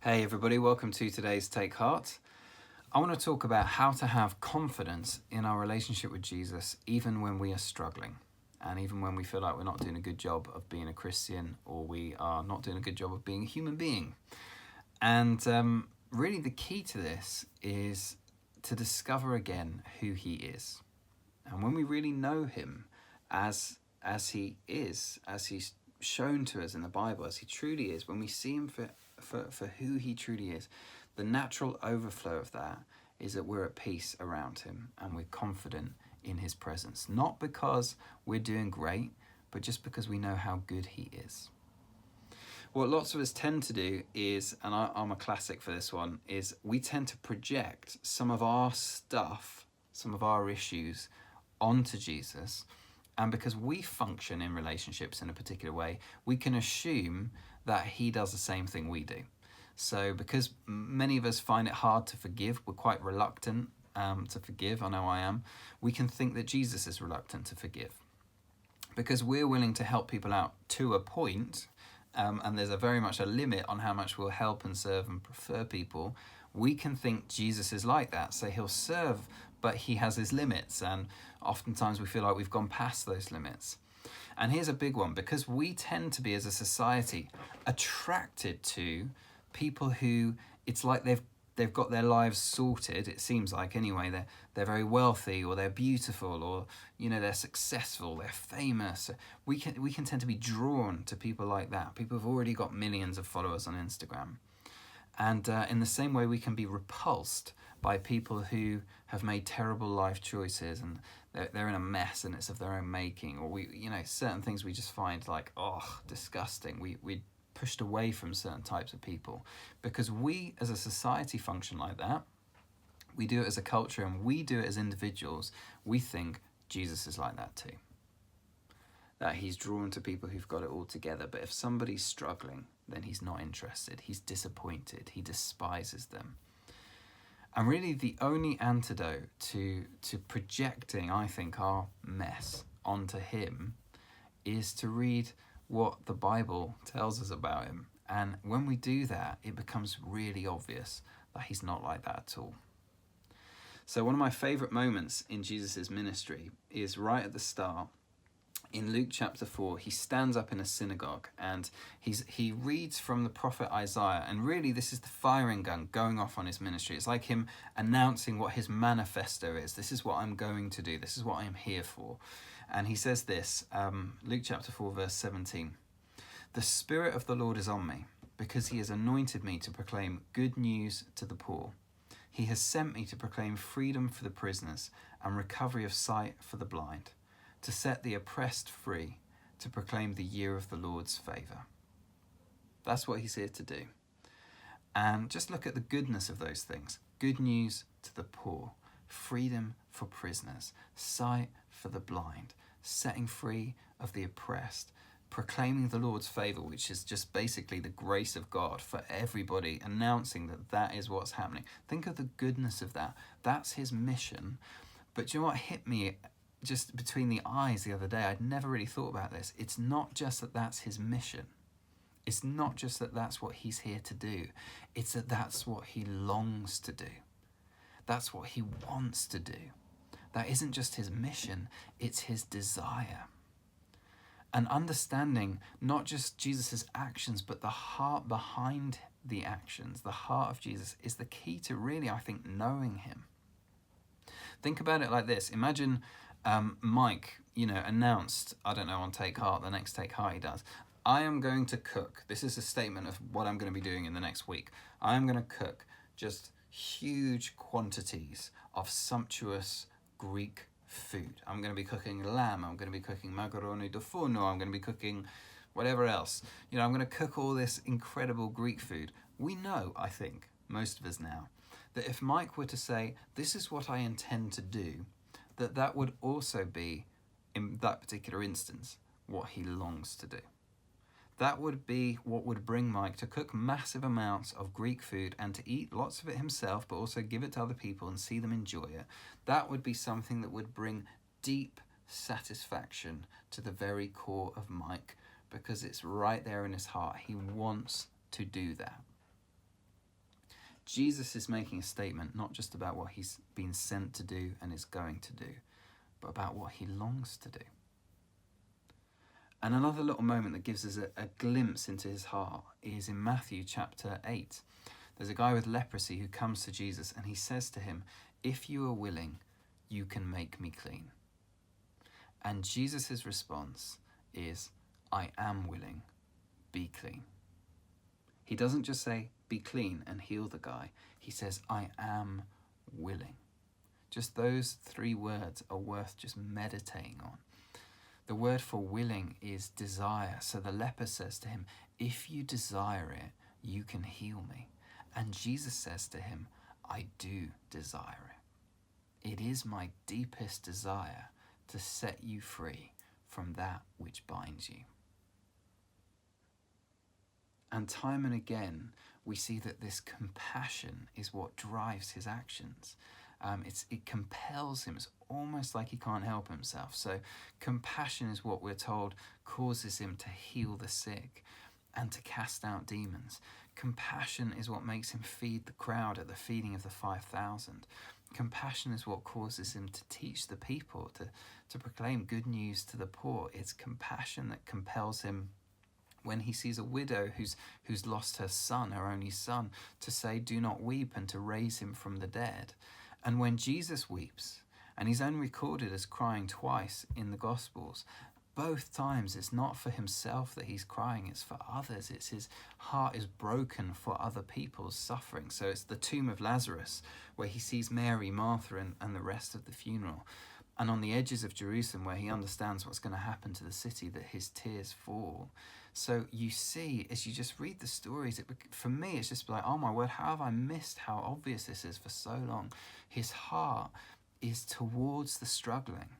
Hey everybody, welcome to today's Take Heart. I want to talk about how to have confidence in our relationship with Jesus even when we are struggling and even when we feel like we're not doing a good job of being a Christian or we are not doing a good job of being a human being. And really the key to this is to discover again who he is. And when we really know him as he is, as he's shown to us in the Bible, as he truly is, when we see him for who he truly is, the natural overflow of that is that we're at peace around him and we're confident in his presence. Not because we're doing great, but just because we know how good he is. What lots of us tend to do is, and I'm a classic for this one, is we tend to project some of our stuff, some of our issues onto Jesus. And because we function in relationships in a particular way, we can assume that he does the same thing we do. So because many of us find it hard to forgive, we're quite reluctant to forgive, I know I am, we can think that Jesus is reluctant to forgive. Because we're willing to help people out to a point, and there's very much a limit on how much we'll help and serve and prefer people, we can think Jesus is like that. So he'll serve, but he has his limits, and oftentimes we feel like we've gone past those limits. And here's a big one, because we tend to be, as a society, attracted to people who it's like they've got their lives sorted, it seems like anyway. They're very wealthy, or they're beautiful, or they're successful, they're famous. We can tend to be drawn to people like that, people who've already got millions of followers on Instagram. And in the same way, we can be repulsed by people who have made terrible life choices and they're in a mess and it's of their own making, or certain things we just find like, disgusting. We pushed away from certain types of people because we as a society function like that. We do it as a culture and we do it as individuals. We think Jesus is like that too. That he's drawn to people who've got it all together. But if somebody's struggling, then he's not interested. He's disappointed. He despises them. And really the only antidote to projecting, I think, our mess onto him is to read what the Bible tells us about him. And when we do that, it becomes really obvious that he's not like that at all. So one of my favourite moments in Jesus' ministry is right at the start. In Luke chapter 4, he stands up in a synagogue and he reads from the prophet Isaiah. And really, this is the firing gun going off on his ministry. It's like him announcing what his manifesto is. This is what I'm going to do. This is what I am here for. And he says this, Luke chapter 4, verse 17. "The Spirit of the Lord is on me, because he has anointed me to proclaim good news to the poor. He has sent me to proclaim freedom for the prisoners and recovery of sight for the blind, to set the oppressed free, to proclaim the year of the Lord's favour." That's what he's here to do. And just look at the goodness of those things. Good news to the poor, freedom for prisoners, sight for the blind, setting free of the oppressed, proclaiming the Lord's favour, which is just basically the grace of God for everybody, announcing that that is what's happening. Think of the goodness of that. That's his mission. But do you know what hit me just between the eyes the other day? I'd never really thought about this. It's not just that that's his mission. It's not just that that's what he's here to do. It's that that's what he longs to do. That's what he wants to do. That isn't just his mission, it's his desire. And understanding not just Jesus' actions, but the heart behind the actions, the heart of Jesus, is the key to really, I think, knowing him. Think about it like this. Imagine Mike, announced, I don't know, on Take Heart, the next Take Heart he does, "I am going to cook." This is a statement of what I'm going to be doing in the next week. "I am going to cook just huge quantities of sumptuous Greek food. I'm going to be cooking lamb. I'm going to be cooking macaroni di forno. I'm going to be cooking whatever else. I'm going to cook all this incredible Greek food." We know, I think, most of us now, that if Mike were to say, "This is what I intend to do," that would also be, in that particular instance, what he longs to do. That would be what would bring Mike to cook massive amounts of Greek food and to eat lots of it himself, but also give it to other people and see them enjoy it. That would be something that would bring deep satisfaction to the very core of Mike, because it's right there in his heart. He wants to do that. Jesus is making a statement not just about what he's been sent to do and is going to do, but about what he longs to do. And another little moment that gives us a glimpse into his heart is in Matthew chapter 8. There's a guy with leprosy who comes to Jesus and he says to him, "If you are willing, you can make me clean." And Jesus' response is, "I am willing, be clean." He doesn't just say, "Be clean," and heal the guy. He says, "I am willing." Just those 3 words are worth just meditating on. The word for willing is desire. So the leper says to him, "If you desire it, you can heal me." And Jesus says to him, "I do desire it. It is my deepest desire to set you free from that which binds you." And time and again, we see that this compassion is what drives his actions. It compels him. It's almost like he can't help himself. So compassion is what we're told causes him to heal the sick and to cast out demons. Compassion is what makes him feed the crowd at the feeding of the 5,000. Compassion is what causes him to teach the people, to proclaim good news to the poor. It's compassion that compels him when he sees a widow who's lost her son, her only son, to say, "Do not weep," and to raise him from the dead. And when Jesus weeps, and he's only recorded as crying twice in the Gospels, both times it's not for himself that he's crying, it's for others. It's his heart is broken for other people's suffering. So it's the tomb of Lazarus, where he sees Mary, Martha, and the rest of the funeral. And on the edges of Jerusalem, where he understands what's going to happen to the city, that his tears fall. So you see, as you just read the stories, for me, it's just like, oh my word, how have I missed how obvious this is for so long? His heart is towards the struggling.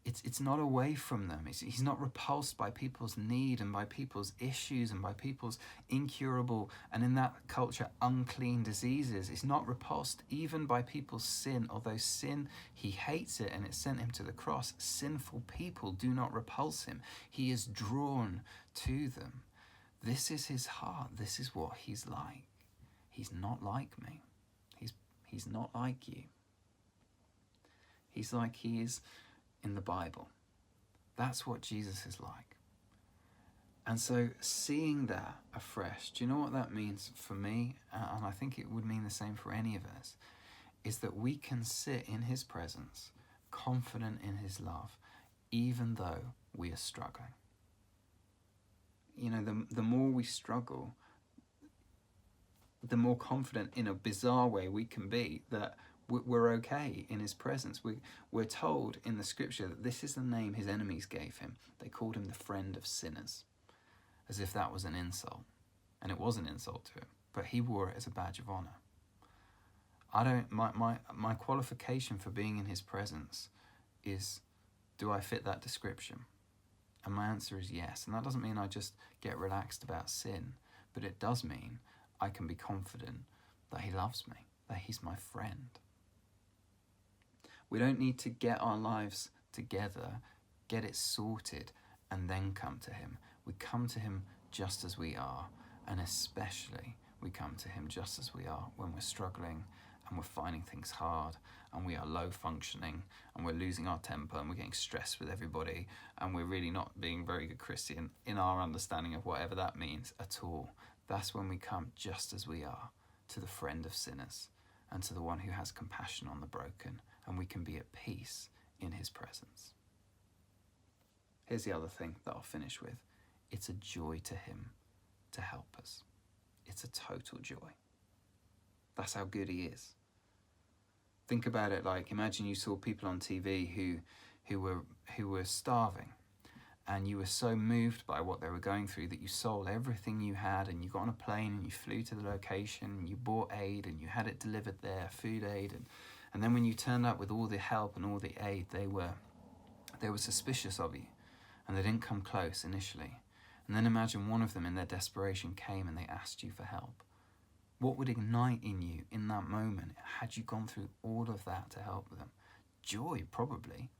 It's not away from them. He's not repulsed by people's need and by people's issues and by people's incurable, and in that culture, unclean diseases. He's not repulsed even by people's sin, although sin, he hates it and it sent him to the cross. Sinful people do not repulse him. He is drawn to them. This is his heart. This is what he's like. He's not like me. He's not like you. He's like he is in the Bible. That's what Jesus is like. And so seeing that afresh, do you know what that means for me? And I think it would mean the same for any of us, is that we can sit in his presence, confident in his love, even though we are struggling. You know, the more we struggle, the more confident in a bizarre way we can be that we're okay in his presence. We're told in the scripture that this is the name his enemies gave him. They called him the friend of sinners, as if that was an insult. And it was an insult to him, but he wore it as a badge of honor. My qualification for being in his presence is, do I fit that description? And my answer is yes. And that doesn't mean I just get relaxed about sin, but it does mean I can be confident that he loves me, that he's my friend. We don't need to get our lives together, get it sorted, and then come to him. We come to him just as we are, and especially we come to him just as we are when we're struggling and we're finding things hard and we are low functioning and we're losing our temper and we're getting stressed with everybody and we're really not being very good Christian in our understanding of whatever that means at all. That's when we come just as we are to the friend of sinners and to the one who has compassion on the broken, and we can be at peace in his presence. Here's the other thing that I'll finish with. It's a joy to him to help us. It's a total joy. That's how good he is. Think about it like, imagine you saw people on TV who were starving, and you were so moved by what they were going through that you sold everything you had and you got on a plane and you flew to the location and you bought aid and you had it delivered there, food aid, and then when you turned up with all the help and all the aid, they were suspicious of you and they didn't come close initially. And then imagine one of them in their desperation came and they asked you for help. What would ignite in you in that moment had you gone through all of that to help them? Joy, probably.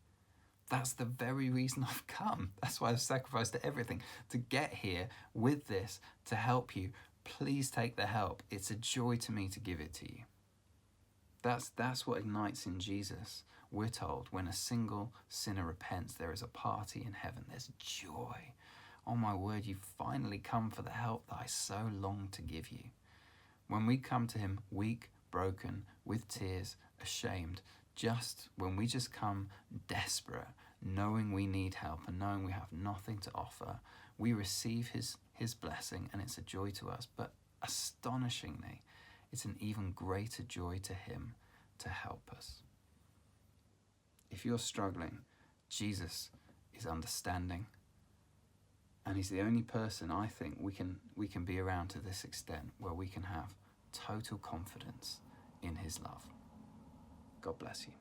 That's the very reason I've come. That's why I've sacrificed everything to get here with this, to help you, please take the help. It's a joy to me to give it to you. That's what ignites in Jesus. We're told when a single sinner repents, there is a party in heaven. There's joy. Oh my word, you've finally come for the help that I so long to give you. When we come to him weak, broken, with tears, ashamed, when we just come desperate, knowing we need help and knowing we have nothing to offer, we receive his blessing, and it's a joy to us. But astonishingly, it's an even greater joy to him to help us. If you're struggling, Jesus is understanding, and he's the only person I think we can be around to this extent where we can have total confidence in his love. God bless you.